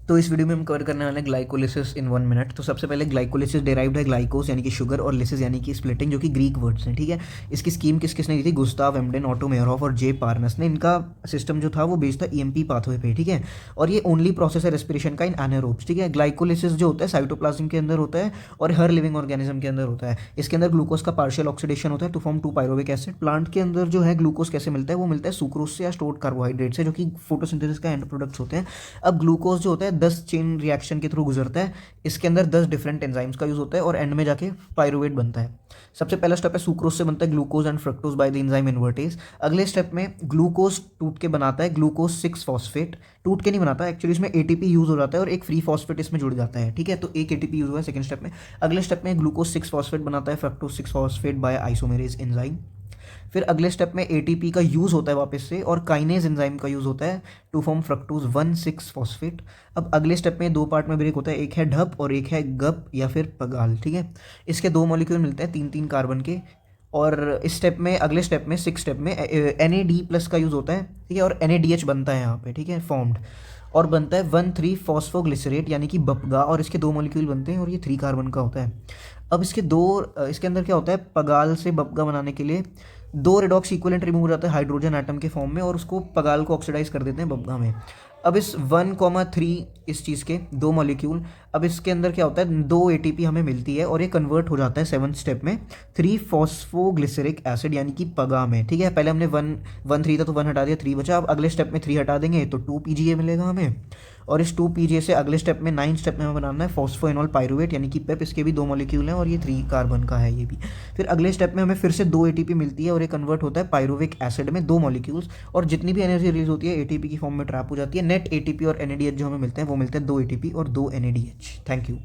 तो इस वीडियो में हम कवर करने वाले हैं ग्लाइकोलिसिस इन 1 मिनट। तो सबसे पहले ग्लाइकोलिसिस डेराइव्ड है ग्लाइकोस यानी कि शुगर और लिसिस यानी कि स्प्लिटिंग, जो कि ग्रीक वर्ड्स हैं। ठीक है, इसकी स्कीम किसने दी थी? गुस्ताव एम्डेन, ऑटो मेयरहोफ और जे पार्नस ने। इनका सिस्टम जो था वो बेस्ड था ईएमपी पाथवे पे। ठीक है, और ये ओनली प्रोसेस है रेस्पिरेशन का इन एनारोब्स। ठीक है, ग्लाइकोलिसिस जो होता है साइटोप्लाज्म के अंदर होता है और हर लिविंग ऑर्गेनिज्म के अंदर होता है। इसके अंदर ग्लूकोज का पार्शियल ऑक्सीडेशन होता है to form 2 pyruvic acid. Plant के अंदर जो है ग्लूकोज कैसे मिलता है? वो मिलता है सुक्रोज से या स्टोर्ड कार्बोहाइड्रेट से, जो कि फोटोसिंथेसिस का एंड प्रोडक्ट्स होते हैं। अब ग्लूकोज जो होता है 10 चेन रिएक्शन के थ्रू गुजरता है। इसके अंदर 10 डिफरेंट एंजाइम्स का यूज होता है और एंड में जाके पायरुवेट बनता है। सबसे पहला स्टेप है सुक्रोज से बनता है glucose and fructose by the enzyme invertase. अगले स्टेप में ग्लूकोज टूट के बनाता है ग्लूकोज 6 फॉस्फेट। टूट के नहीं बनाता एक्चुअली, इसमें एटीपी यूज हो जाता है और एक फ्री फॉस्फेट इसमें जुड़ जाता है। ठीक है, तो एक एटीपी यूज हुआ है सेकंड स्टेप में। अगले स्टेप में ग्लूकोज 6 फॉस्फेट बनाता है fructose 6 phosphate bye isomerase enzyme. फिर अगले स्टेप में एटीपी का यूज़ होता है वापस से और काइनेज एंजाइम का यूज़ होता है टू फॉर्म फ्रक्टोज 1,6 फॉस्फेट। अब अगले स्टेप में 2 पार्ट में ब्रेक होता है, एक है ढप और एक है गप या फिर पगाल। ठीक है, इसके 2 मॉलिक्यूल मिलते हैं 3-3 कार्बन के। और इस स्टेप में अगले स्टेप में 6 स्टेप में NAD+ का यूज़ होता है। ठीक है, और NADH बनता है यहाँ पे। ठीक है, फॉर्म्ड और बनता है 1,3 फॉस्फोग्लिसरेट यानी कि बपगा, और इसके 2 मॉलिक्यूल बनते हैं और ये 3 कार्बन का होता है। अब इसके अंदर क्या होता है? पगाल से बपगा बनाने के लिए 2 रेडॉक्स इक्वलेंट रिमूव हो जाता है हाइड्रोजन एटम के फॉर्म में और उसको पगाल को ऑक्सीडाइज कर देते हैं बपगा में। अब इस 1,3 इस चीज़ के 2 मॉलिक्यूल, अब इसके अंदर क्या होता है? 2 एटीपी हमें मिलती है और ये कन्वर्ट हो जाता है 7 स्टेप में 3 फॉस्फोग्लिसरिक एसिड यानी कि पगा में। ठीक है, पहले हमने 1,1,3 था तो 1 हटा दिया, 3 बचा। अब अगले स्टेप में 3 हटा देंगे तो 2 PGA मिलेगा हमें। और इस 2 PGA से अगले स्टेप में 9 स्टेप में हमें बनाना है फॉस्फोइनॉल पायरुवेट यानी कि पेप। इसके भी 2 मॉलिक्यूल हैं और ये 3 कार्बन का है ये भी। फिर अगले स्टेप में हमें फिर से 2 एटीपी मिलती है और ये कन्वर्ट होता है पायरुविक एसिड में 2 मॉलिक्यूल्स, और जितनी भी एनर्जी रिलीज होती है एटीपी की फॉर्म में ट्रैप हो जाती है। नेट एटीपी और NADH जो हमें मिलते हैं वो मिलते हैं 2 एटीपी और 2 NADH। Thank you.